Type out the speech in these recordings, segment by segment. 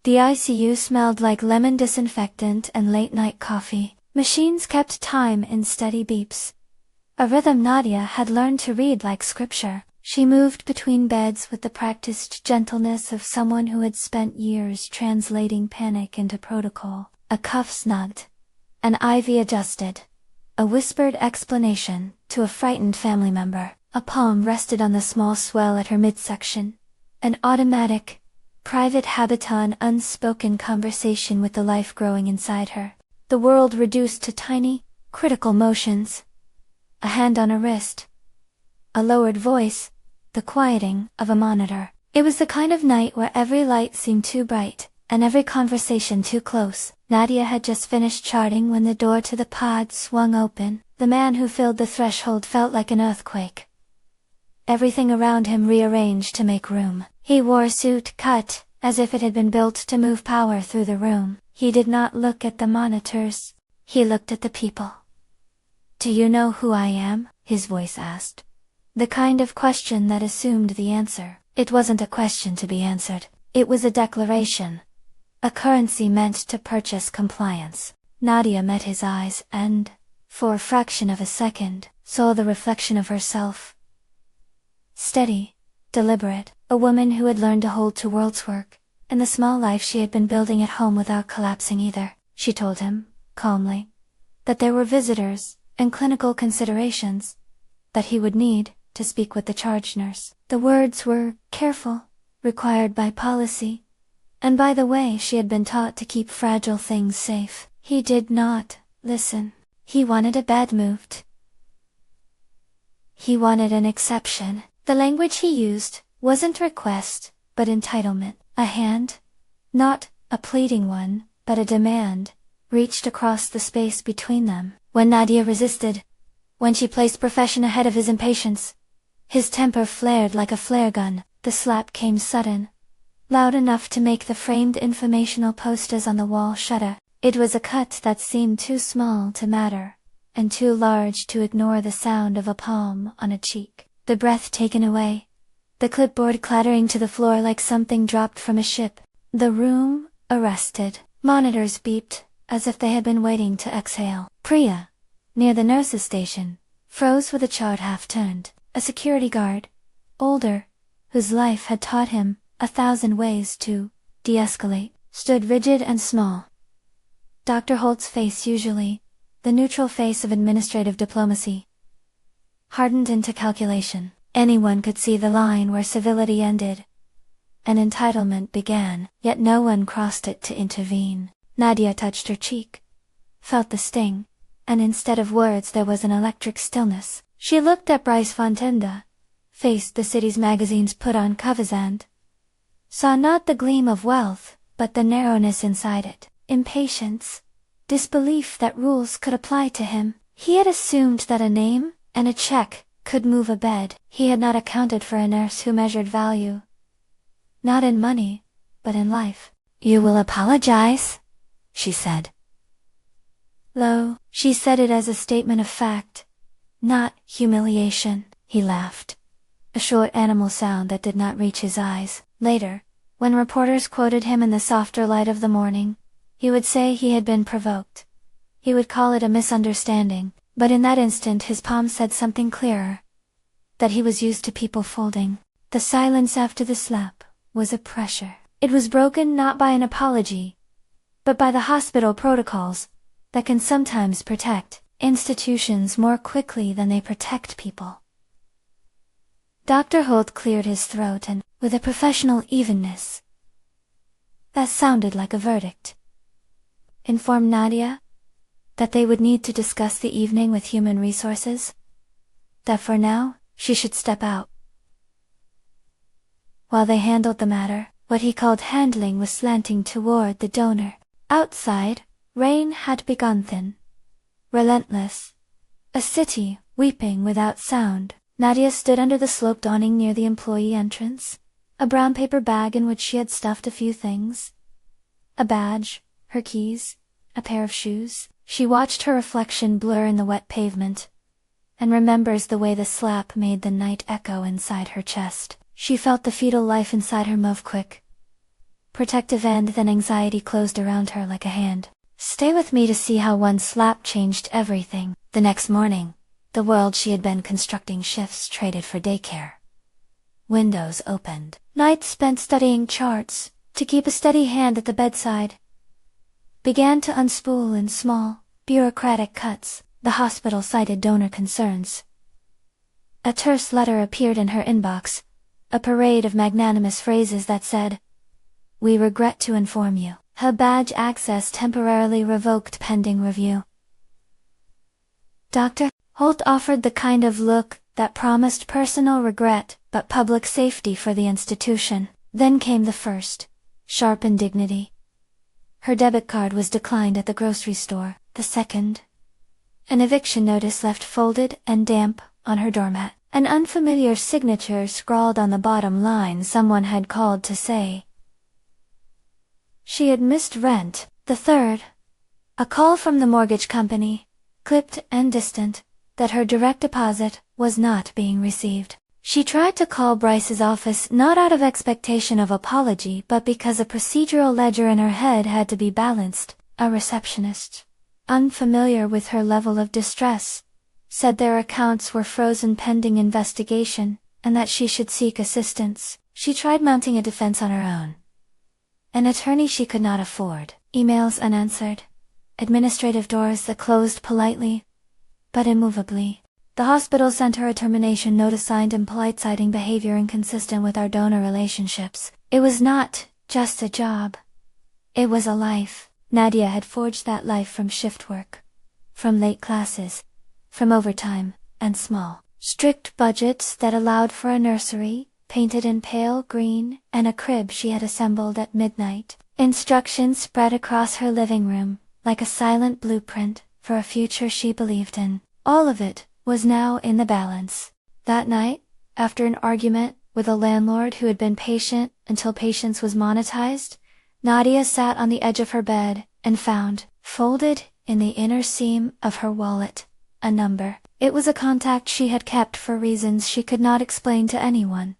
The ICU smelled like lemon disinfectant and late-night coffee. Machines kept time in steady beeps. A rhythm Nadia had learned to read like scripture. She moved between beds with the practiced gentleness of someone who had spent years translating panic into protocol. A cuff snugged, an IV adjusted, a whispered explanation to a frightened family member. A palm rested on the small swell at her midsection. An automatic, private habiton unspoken conversation with the life growing inside her. The world reduced to tiny, critical motions. A hand on a wrist. A lowered voice. The quieting of a monitor. It was the kind of night where every light seemed too bright, and every conversation too close. Nadia had just finished charting when the door to the pod swung open. The man who filled the threshold felt like an earthquake. Everything around him rearranged to make room. He wore a suit cut, as if it had been built to move power through the room. He did not look at the monitors. He looked at the people. "Do you know who I am?" his voice asked. The kind of question that assumed the answer. It wasn't a question to be answered. It was a declaration. A currency meant to purchase compliance. Nadia met his eyes and, for a fraction of a second, saw the reflection of herself. Steady, deliberate, a woman who had learned to hold to world's work, and the small life she had been building at home without collapsing either. She told him, calmly, that there were visitors, and clinical considerations, that he would need to speak with the charge nurse. The words were careful, required by policy, and by the way she had been taught to keep fragile things safe. He did not listen. He wanted a bed moved. He wanted an exception. The language he used wasn't request, but entitlement. A hand, not a pleading one, but a demand, reached across the space between them. When Nadia resisted, when she placed profession ahead of his impatience, his temper flared like a flare gun. The slap came sudden, loud enough to make the framed informational posters on the wall shudder. It was a cut that seemed too small to matter, and too large to ignore the sound of a palm on a cheek. The breath taken away, the clipboard clattering to the floor like something dropped from a ship. The room arrested. Monitors beeped, as if they had been waiting to exhale. Priya, near the nurse's station, froze with a chart half-turned. A security guard, older, whose life had taught him 1,000 ways to de-escalate, stood rigid and small. Dr. Holt's face, usually the neutral face of administrative diplomacy, hardened into calculation. Anyone could see the line where civility ended and entitlement began, yet no one crossed it to intervene. Nadia touched her cheek, felt the sting, and instead of words there was an electric stillness. She looked at Bryce Fontenda, faced the city's magazines put on covers and saw not the gleam of wealth, but the narrowness inside it. Impatience, disbelief that rules could apply to him. He had assumed that a name and a check could move a bed. He had not accounted for a nurse who measured value, not in money, but in life. "You will apologize?" she said. Low, she said it as a statement of fact, not humiliation. He laughed. A short animal sound that did not reach his eyes. Later, when reporters quoted him in the softer light of the morning, he would say he had been provoked. He would call it a misunderstanding, but in that instant his palm said something clearer. That he was used to people folding. The silence after the slap was a pressure. It was broken not by an apology, but by the hospital protocols that can sometimes protect institutions more quickly than they protect people. Dr. Holt cleared his throat and, with a professional evenness that sounded like a verdict, informed Nadia that they would need to discuss the evening with human resources, that for now, she should step out. While they handled the matter, what he called handling was slanting toward the donor. Outside, rain had begun thin, relentless. A city, weeping without sound. Nadia stood under the sloped awning near the employee entrance, a brown paper bag in which she had stuffed a few things. A badge, her keys, a pair of shoes. She watched her reflection blur in the wet pavement, and remembers the way the slap made the night echo inside her chest. She felt the fetal life inside her move quick, protective, and then anxiety closed around her like a hand. Stay with me to see how one slap changed everything. The next morning, the world she had been constructing shifts traded for daycare. Windows opened. Nights spent studying charts, to keep a steady hand at the bedside, began to unspool in small, bureaucratic cuts. The hospital cited donor concerns. A terse letter appeared in her inbox, a parade of magnanimous phrases that said, "We regret to inform you. Her badge access temporarily revoked pending review." Dr. Holt offered the kind of look that promised personal regret but public safety for the institution. Then came the first, sharp indignity. Her debit card was declined at the grocery store. The second, an eviction notice left folded and damp on her doormat. An unfamiliar signature scrawled on the bottom line. Someone had called to say she had missed rent. The third, a call from the mortgage company, clipped and distant, that her direct deposit was not being received. She tried to call Bryce's office not out of expectation of apology but because a procedural ledger in her head had to be balanced. A receptionist, unfamiliar with her level of distress, said their accounts were frozen pending investigation, and that she should seek assistance. She tried mounting a defense on her own. An attorney she could not afford. Emails unanswered. Administrative doors that closed politely, but immovably. The hospital sent her a termination notice signed in polite, citing behavior inconsistent with our donor relationships. It was not just a job. It was a life. Nadia had forged that life from shift work, from late classes, from overtime, and small, strict budgets that allowed for a nursery, painted in pale green, and a crib she had assembled at midnight. Instructions spread across her living room, like a silent blueprint, for a future she believed in. All of it was now in the balance. That night, after an argument with a landlord who had been patient until patience was monetized, Nadia sat on the edge of her bed and found, folded in the inner seam of her wallet, a number. It was a contact she had kept for reasons she could not explain to anyone.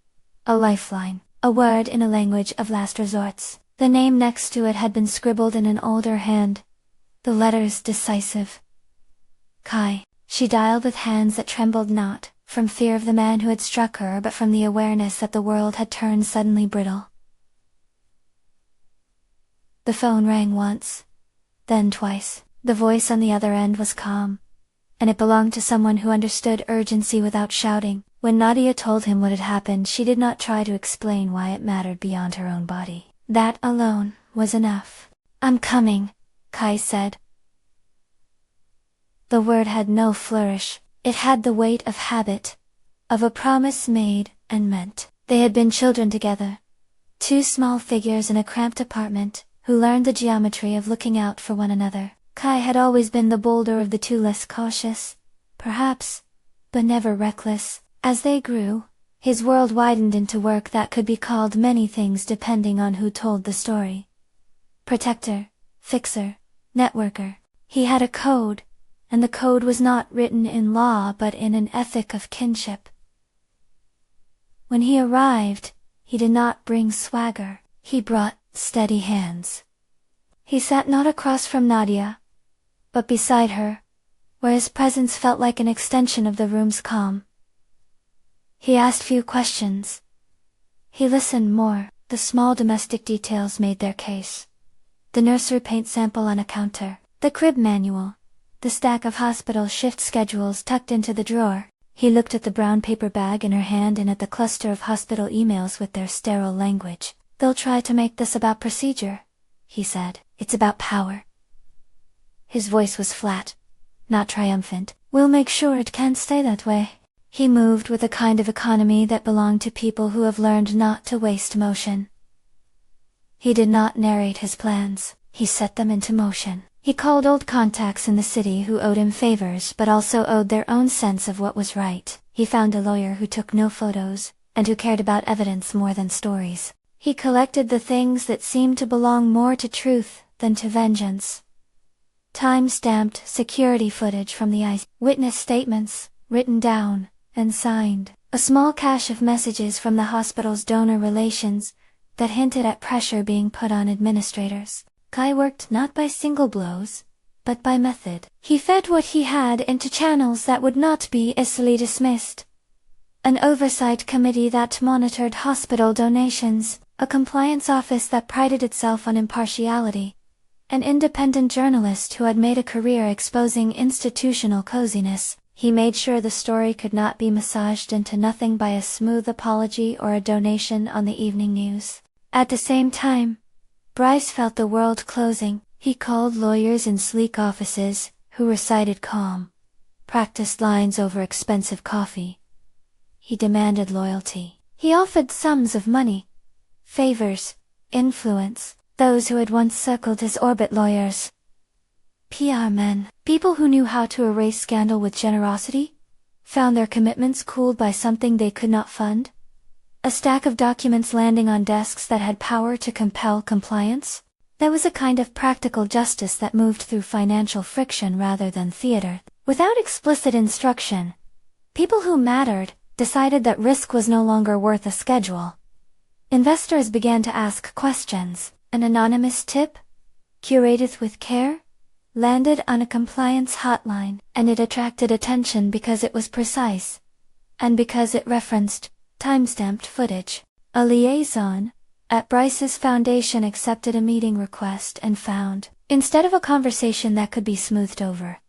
A lifeline, a word in a language of last resorts. The name next to it had been scribbled in an older hand, the letters decisive. Kai. She dialed with hands that trembled, not from fear of the man who had struck her but from the awareness that the world had turned suddenly brittle. The phone rang once, then twice. The voice on the other end was calm, and it belonged to someone who understood urgency without shouting. When Nadia told him what had happened, she did not try to explain why it mattered beyond her own body. That alone was enough. "I'm coming," Kai said. The word had no flourish. It had the weight of habit, of a promise made and meant. They had been children together, two small figures in a cramped apartment, who learned the geometry of looking out for one another. Kai had always been the bolder of the two, less cautious, perhaps, but never reckless. As they grew, his world widened into work that could be called many things depending on who told the story. Protector, fixer, networker. He had a code, and the code was not written in law but in an ethic of kinship. When he arrived, he did not bring swagger. He brought steady hands. He sat not across from Nadia, but beside her, where his presence felt like an extension of the room's calm. He asked few questions. He listened more. The small domestic details made their case. The nursery paint sample on a counter, the crib manual, the stack of hospital shift schedules tucked into the drawer. He looked at the brown paper bag in her hand and at the cluster of hospital emails with their sterile language. "They'll try to make this about procedure," he said. "It's about power." His voice was flat, not triumphant. "We'll make sure it can stay that way." He moved with a kind of economy that belonged to people who have learned not to waste motion. He did not narrate his plans, he set them into motion. He called old contacts in the city who owed him favors but also owed their own sense of what was right. He found a lawyer who took no photos, and who cared about evidence more than stories. He collected the things that seemed to belong more to truth than to vengeance. Time-stamped security footage from the ICE, witness statements, written down and signed, a small cache of messages from the hospital's donor relations, that hinted at pressure being put on administrators. Kai worked not by single blows, but by method. He fed what he had into channels that would not be easily dismissed. An oversight committee that monitored hospital donations, a compliance office that prided itself on impartiality, an independent journalist who had made a career exposing institutional coziness. He made sure the story could not be massaged into nothing by a smooth apology or a donation on the evening news. At the same time, Bryce felt the world closing. He called lawyers in sleek offices, who recited calm, practiced lines over expensive coffee. He demanded loyalty. He offered sums of money, favors, influence, those who had once circled his orbit. Lawyers, PR men, people who knew how to erase scandal with generosity, found their commitments cooled by something they could not fund? A stack of documents landing on desks that had power to compel compliance? There was a kind of practical justice that moved through financial friction rather than theater. Without explicit instruction, people who mattered decided that risk was no longer worth a schedule. Investors began to ask questions. An anonymous tip, curated with care, landed on a compliance hotline, and it attracted attention because it was precise, and because it referenced time-stamped footage. A liaison at Bryce's foundation accepted a meeting request and found, instead of a conversation that could be smoothed over,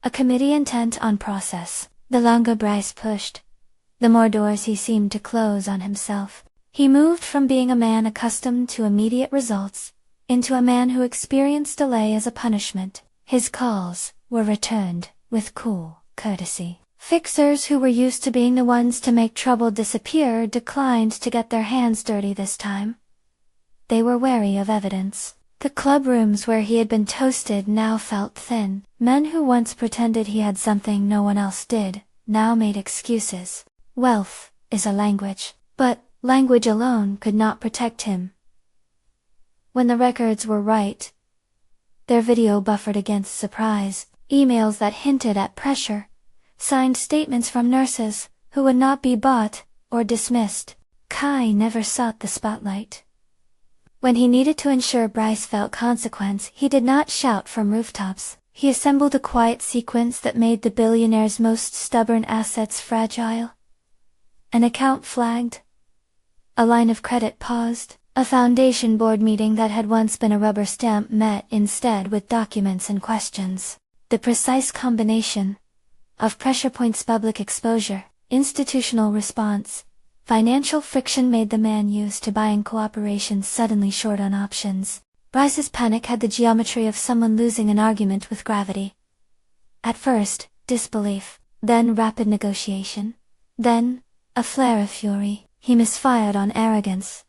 a committee intent on process. The longer Bryce pushed, the more doors he seemed to close on himself. He moved from being a man accustomed to immediate results, into a man who experienced delay as a punishment. His calls were returned with cool courtesy. Fixers who were used to being the ones to make trouble disappear declined to get their hands dirty this time. They were wary of evidence. The club rooms where he had been toasted now felt thin. Men who once pretended he had something no one else did, now made excuses. Wealth is a language, but language alone could not protect him. When the records were right, their video buffered against surprise, emails that hinted at pressure, signed statements from nurses, who would not be bought or dismissed. Kai never sought the spotlight. When he needed to ensure Bryce felt consequence, he did not shout from rooftops. He assembled a quiet sequence that made the billionaire's most stubborn assets fragile. An account flagged. A line of credit paused. A foundation board meeting that had once been a rubber stamp met instead with documents and questions. The precise combination of pressure points, public exposure, institutional response, financial friction made the man used to buying cooperation suddenly short on options. Bryce's panic had the geometry of someone losing an argument with gravity. At first, disbelief, then rapid negotiation, then a flare of fury. He misfired on arrogance.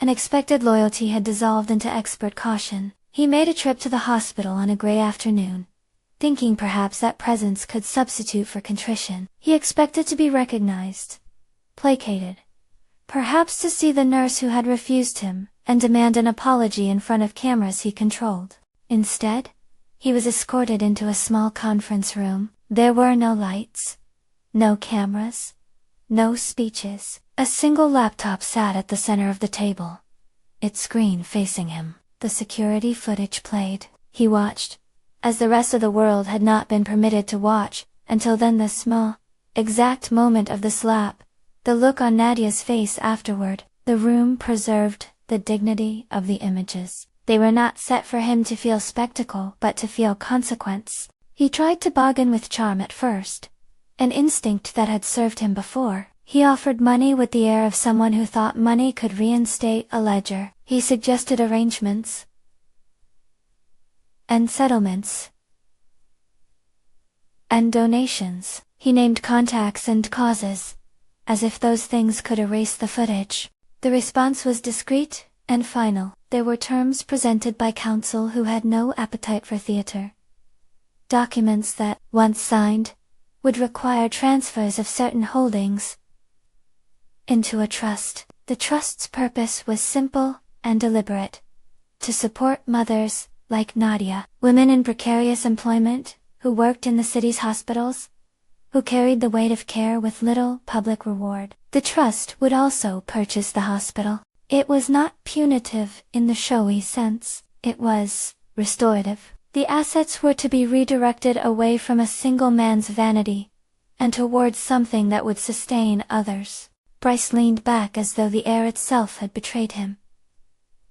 Unexpected loyalty had dissolved into expert caution. He made a trip to the hospital on a gray afternoon, thinking perhaps that presence could substitute for contrition. He expected to be recognized, placated, perhaps to see the nurse who had refused him, and demand an apology in front of cameras he controlled. Instead, he was escorted into a small conference room. There were no lights, no cameras, no speeches. A single laptop sat at the center of the table, its screen facing him. The security footage played. He watched, as the rest of the world had not been permitted to watch, until then. The small, exact moment of the slap, the look on Nadia's face afterward. The room preserved the dignity of the images. They were not set for him to feel spectacle but to feel consequence. He tried to bargain with charm at first, an instinct that had served him before. He offered money with the air of someone who thought money could reinstate a ledger. He suggested arrangements and settlements and donations. He named contacts and causes, as if those things could erase the footage. The response was discreet and final. There were terms presented by counsel who had no appetite for theater. Documents that, once signed, would require transfers of certain holdings into a trust. The trust's purpose was simple and deliberate: to support mothers like Nadia, women in precarious employment, who worked in the city's hospitals, who carried the weight of care with little public reward. The trust would also purchase the hospital. It was not punitive in the showy sense, it was restorative. The assets were to be redirected away from a single man's vanity, and towards something that would sustain others. Bryce leaned back as though the air itself had betrayed him.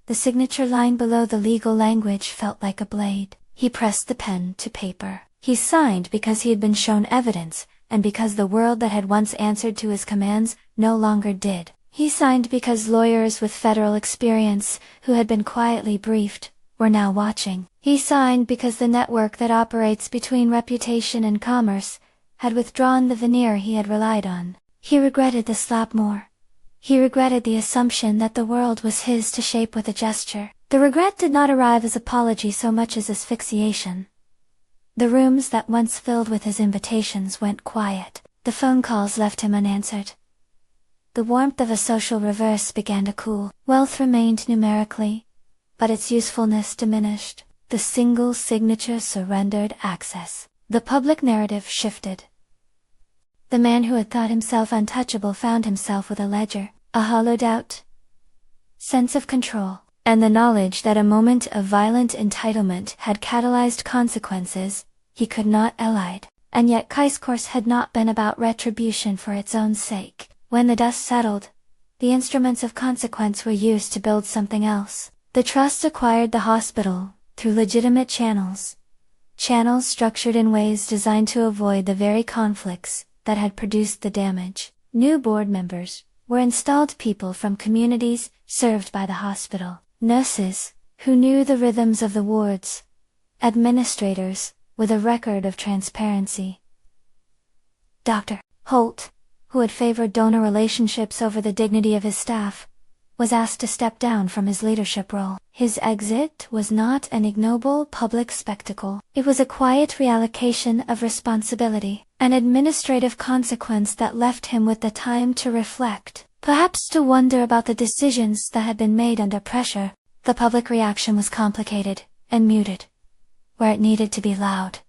The signature line below the legal language felt like a blade. He pressed the pen to paper. He signed because he had been shown evidence, and because the world that had once answered to his commands no longer did. He signed because lawyers with federal experience, who had been quietly briefed, were now watching. He signed because the network that operates between reputation and commerce had withdrawn the veneer he had relied on. He regretted the slap more. He regretted the assumption that the world was his to shape with a gesture. The regret did not arrive as apology so much as asphyxiation. The rooms that once filled with his invitations went quiet. The phone calls left him unanswered. The warmth of a social reverse began to cool. Wealth remained numerically, but its usefulness diminished. The single signature surrendered access. The public narrative shifted. The man who had thought himself untouchable found himself with a ledger, a hollowed out sense of control, and the knowledge that a moment of violent entitlement had catalyzed consequences he could not elide. And yet Kai's course had not been about retribution for its own sake. When the dust settled, the instruments of consequence were used to build something else. The trust acquired the hospital through legitimate channels. Channels structured in ways designed to avoid the very conflicts that had produced the damage. New board members were installed, people from communities served by the hospital. Nurses, who knew the rhythms of the wards. Administrators, with a record of transparency. Dr. Holt, who had favored donor relationships over the dignity of his staff, was asked to step down from his leadership role. His exit was not an ignoble public spectacle. It was a quiet reallocation of responsibility, an administrative consequence that left him with the time to reflect, perhaps to wonder about the decisions that had been made under pressure. The public reaction was complicated and muted, where it needed to be loud.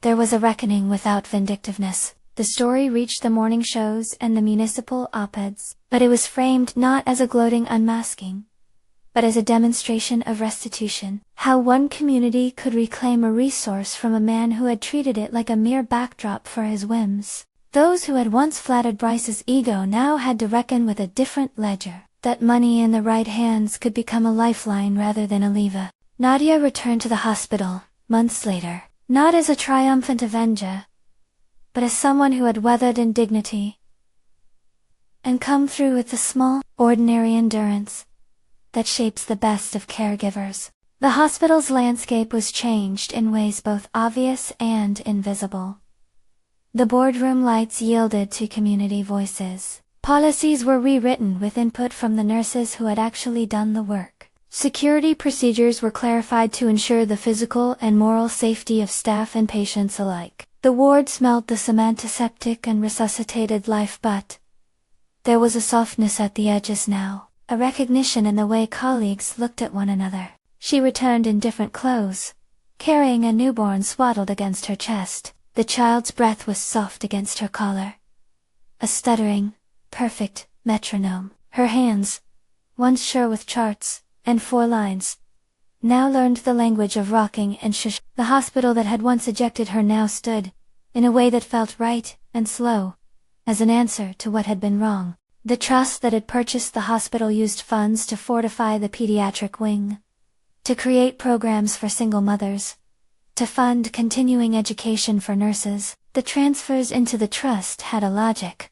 There was a reckoning without vindictiveness. The story reached the morning shows and the municipal op-eds, but it was framed not as a gloating unmasking, but as a demonstration of restitution. How one community could reclaim a resource from a man who had treated it like a mere backdrop for his whims. Those who had once flattered Bryce's ego now had to reckon with a different ledger. That money in the right hands could become a lifeline rather than a lever. Nadia returned to the hospital, months later, not as a triumphant avenger, but as someone who had weathered indignity and come through with the small, ordinary endurance that shapes the best of caregivers. The hospital's landscape was changed in ways both obvious and invisible. The boardroom lights yielded to community voices. Policies were rewritten with input from the nurses who had actually done the work. Security procedures were clarified to ensure the physical and moral safety of staff and patients alike. The ward smelled the antiseptic and resuscitated life, but there was a softness at the edges now, a recognition in the way colleagues looked at one another. She returned in different clothes, carrying a newborn swaddled against her chest. The child's breath was soft against her collar. A stuttering, perfect metronome. Her hands, once sure with charts and 4 lines, now learned the language of rocking and shush. The hospital that had once ejected her now stood, in a way that felt right and slow, as an answer to what had been wrong. The trust that had purchased the hospital used funds to fortify the pediatric wing, to create programs for single mothers, to fund continuing education for nurses. The transfers into the trust had a logic.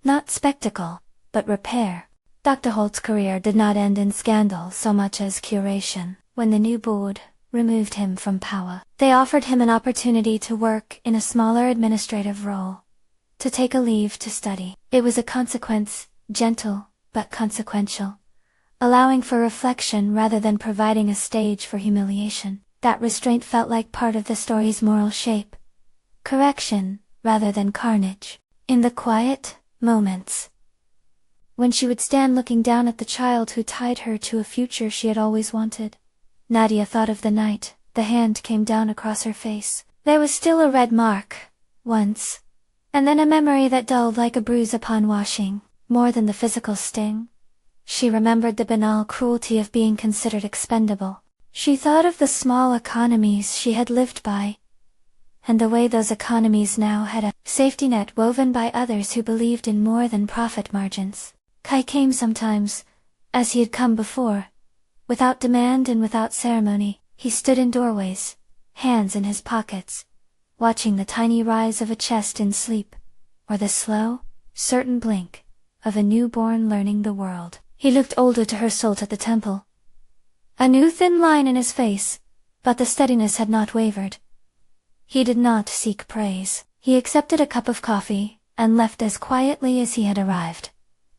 Not spectacle, but repair. Dr. Holt's career did not end in scandal so much as curation. When the new board removed him from power, they offered him an opportunity to work in a smaller administrative role, to take a leave to study. It was a consequence, gentle, but consequential, allowing for reflection rather than providing a stage for humiliation. That restraint felt like part of the story's moral shape. Correction, rather than carnage. In the quiet moments, when she would stand looking down at the child who tied her to a future she had always wanted, Nadia thought of the night the hand came down across her face. There was still a red mark, once, and then a memory that dulled like a bruise upon washing. more than the physical sting. She remembered the banal cruelty of being considered expendable. She thought of the small economies she had lived by, and the way those economies now had a safety net woven by others who believed in more than profit margins. Kai came sometimes, as he had come before. Without demand and without ceremony, he stood in doorways, hands in his pockets, watching the tiny rise of a chest in sleep, or the slow, certain blink of a newborn learning the world. He looked older to her soul at the temple. A new thin line in his face, but the steadiness had not wavered. He did not seek praise. He accepted a cup of coffee, and left as quietly as he had arrived.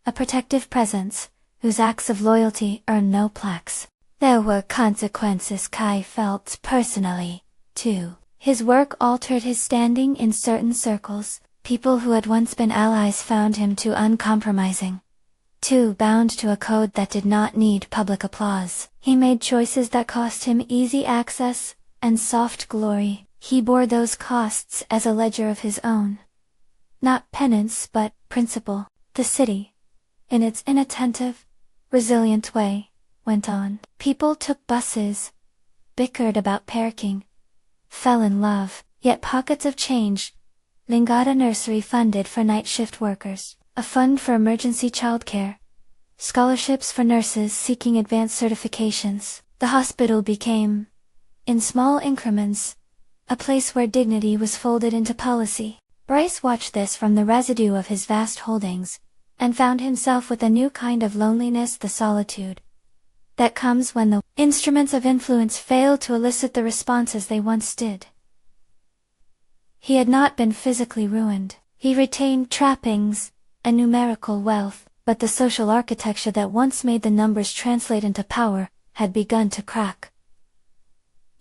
A protective presence, whose acts of loyalty earned no plaques. There were consequences Kai felt personally, too. His work altered his standing in certain circles. People who had once been allies found him too uncompromising, too bound to a code that did not need public applause. He made choices that cost him easy access and soft glory. He bore those costs as a ledger of his own. Not penance but principle. The city, in its inattentive, resilient way, went on. People took buses, bickered about parking, fell in love, yet pockets of change. Lingata Nursery funded for night shift workers, a fund for emergency childcare, scholarships for nurses seeking advanced certifications. The hospital became, in small increments, a place where dignity was folded into policy. Bryce watched this from the residue of his vast holdings, and found himself with a new kind of loneliness, the solitude that comes when the instruments of influence fail to elicit the responses they once did. He had not been physically ruined. He retained trappings, and numerical wealth, but the social architecture that once made the numbers translate into power had begun to crack.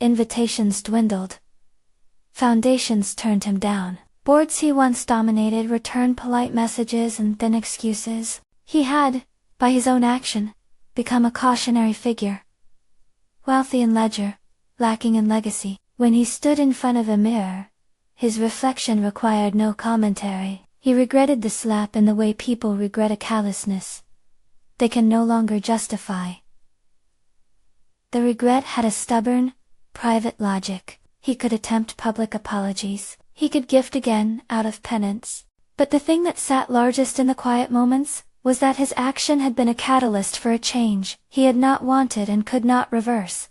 Invitations dwindled. Foundations turned him down. Boards he once dominated returned polite messages and thin excuses. He had, by his own action, become a cautionary figure. Wealthy in ledger, lacking in legacy. When he stood in front of a mirror, his reflection required no commentary. He regretted the slap in the way people regret a callousness they can no longer justify. The regret had a stubborn, private logic. He could attempt public apologies. He could gift again out of penance. But the thing that sat largest in the quiet moments was that his action had been a catalyst for a change he had not wanted and could not reverse.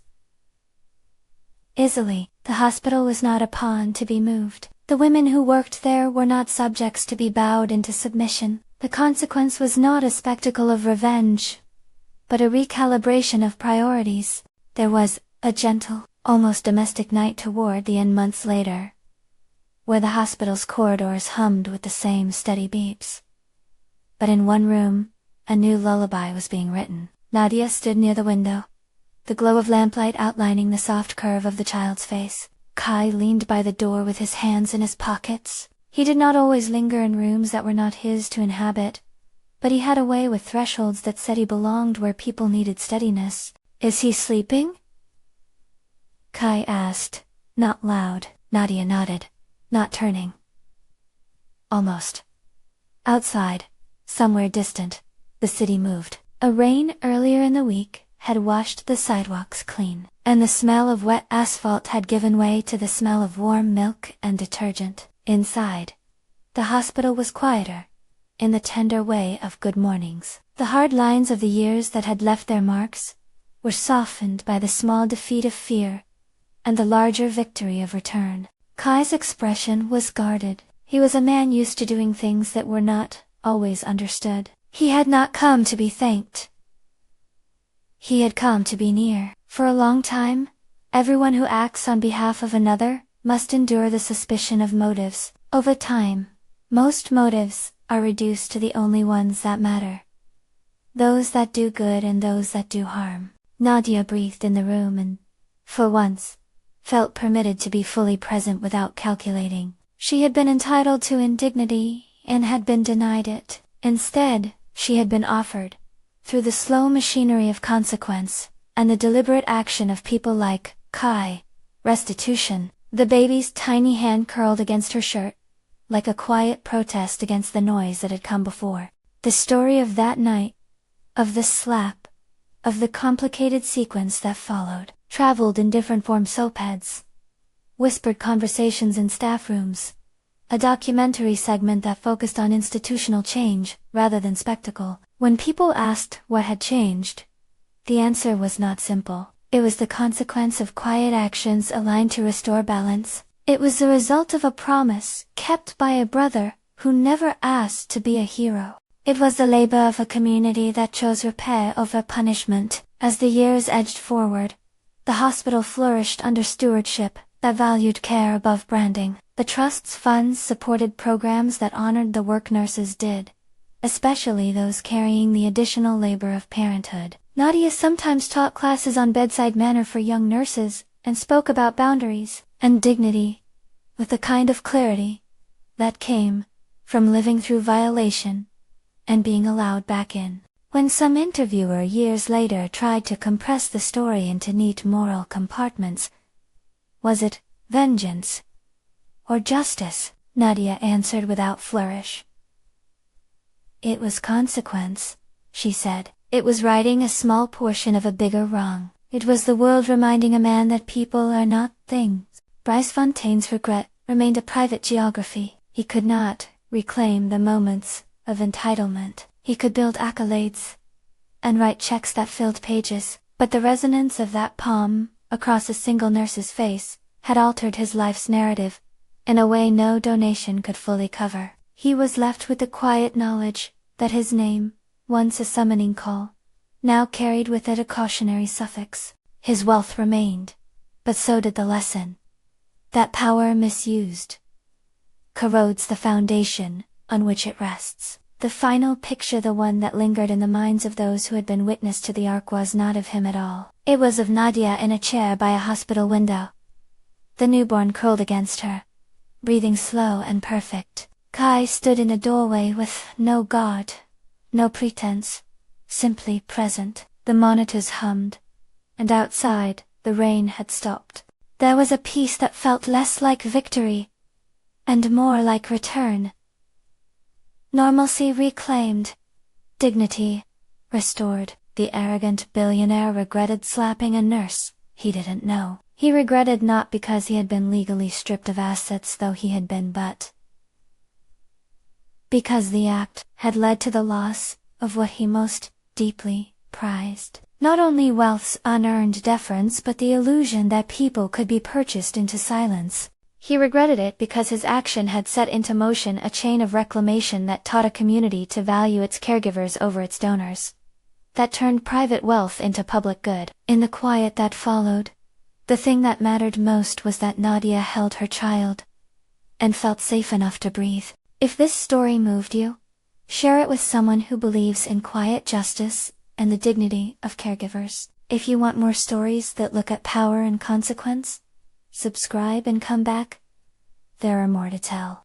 Easily, the hospital was not a pawn to be moved. The women who worked there were not subjects to be bowed into submission. The consequence was not a spectacle of revenge, but a recalibration of priorities. There was a gentle, almost domestic night toward the end months later, where the hospital's corridors hummed with the same steady beeps. But in one room, a new lullaby was being written. Nadia stood near the window, the glow of lamplight outlining the soft curve of the child's face. Kai leaned by the door with his hands in his pockets. He did not always linger in rooms that were not his to inhabit, but he had a way with thresholds that said he belonged where people needed steadiness. "Is he sleeping?" Kai asked, not loud. Nadia nodded, not turning. Almost. Outside, somewhere distant, the city moved. A rain earlier in the week had washed the sidewalks clean, and the smell of wet asphalt had given way to the smell of warm milk and detergent. Inside, the hospital was quieter, in the tender way of good mornings. The hard lines of the years that had left their marks were softened by the small defeat of fear and the larger victory of return. Kai's expression was guarded. He was a man used to doing things that were not always understood. He had not come to be thanked. He had come to be near. For a long time, everyone who acts on behalf of another must endure the suspicion of motives. Over time, most motives are reduced to the only ones that matter. Those that do good and those that do harm. Nadia breathed in the room and, for once, felt permitted to be fully present without calculating. She had been entitled to indignity and had been denied it. Instead, she had been offered, through the slow machinery of consequence, and the deliberate action of people like Kai, restitution. The baby's tiny hand curled against her shirt, like a quiet protest against the noise that had come before. The story of that night, of the slap, of the complicated sequence that followed, traveled in different form soapheads, whispered conversations in staff rooms, a documentary segment that focused on institutional change, rather than spectacle. When people asked what had changed, the answer was not simple. It was the consequence of quiet actions aligned to restore balance. It was the result of a promise kept by a brother who never asked to be a hero. It was the labor of a community that chose repair over punishment. As the years edged forward, the hospital flourished under stewardship that valued care above branding. The trust's funds supported programs that honored the work nurses did, especially those carrying the additional labor of parenthood. Nadia sometimes taught classes on bedside manner for young nurses, and spoke about boundaries and dignity, with the kind of clarity that came from living through violation and being allowed back in. When some interviewer years later tried to compress the story into neat moral compartments, was it vengeance or justice? Nadia answered without flourish. It was consequence, she said. It was righting a small portion of a bigger wrong. It was the world reminding a man that people are not things. Bryce Fontaine's regret remained a private geography. He could not reclaim the moments of entitlement. He could build accolades and write checks that filled pages, but the resonance of that palm across a single nurse's face had altered his life's narrative in a way no donation could fully cover. He was left with the quiet knowledge that his name, once a summoning call, now carried with it a cautionary suffix. His wealth remained, but so did the lesson that power misused corrodes the foundation on which it rests. The final picture, the one that lingered in the minds of those who had been witness to the arc, was not of him at all. It was of Nadia in a chair by a hospital window, the newborn curled against her, breathing slow and perfect. Kai stood in a doorway with no guard, no pretense, simply present. The monitors hummed, and outside, the rain had stopped. There was a peace that felt less like victory and more like return. Normalcy reclaimed, dignity restored. The arrogant billionaire regretted slapping a nurse he didn't know. He regretted not because he had been legally stripped of assets, though he had been, but because the act had led to the loss of what he most deeply prized. Not only wealth's unearned deference, but the illusion that people could be purchased into silence. He regretted it because his action had set into motion a chain of reclamation that taught a community to value its caregivers over its donors, that turned private wealth into public good. In the quiet that followed, the thing that mattered most was that Nadia held her child and felt safe enough to breathe. If this story moved you, share it with someone who believes in quiet justice and the dignity of caregivers. If you want more stories that look at power and consequence, subscribe and come back. There are more to tell.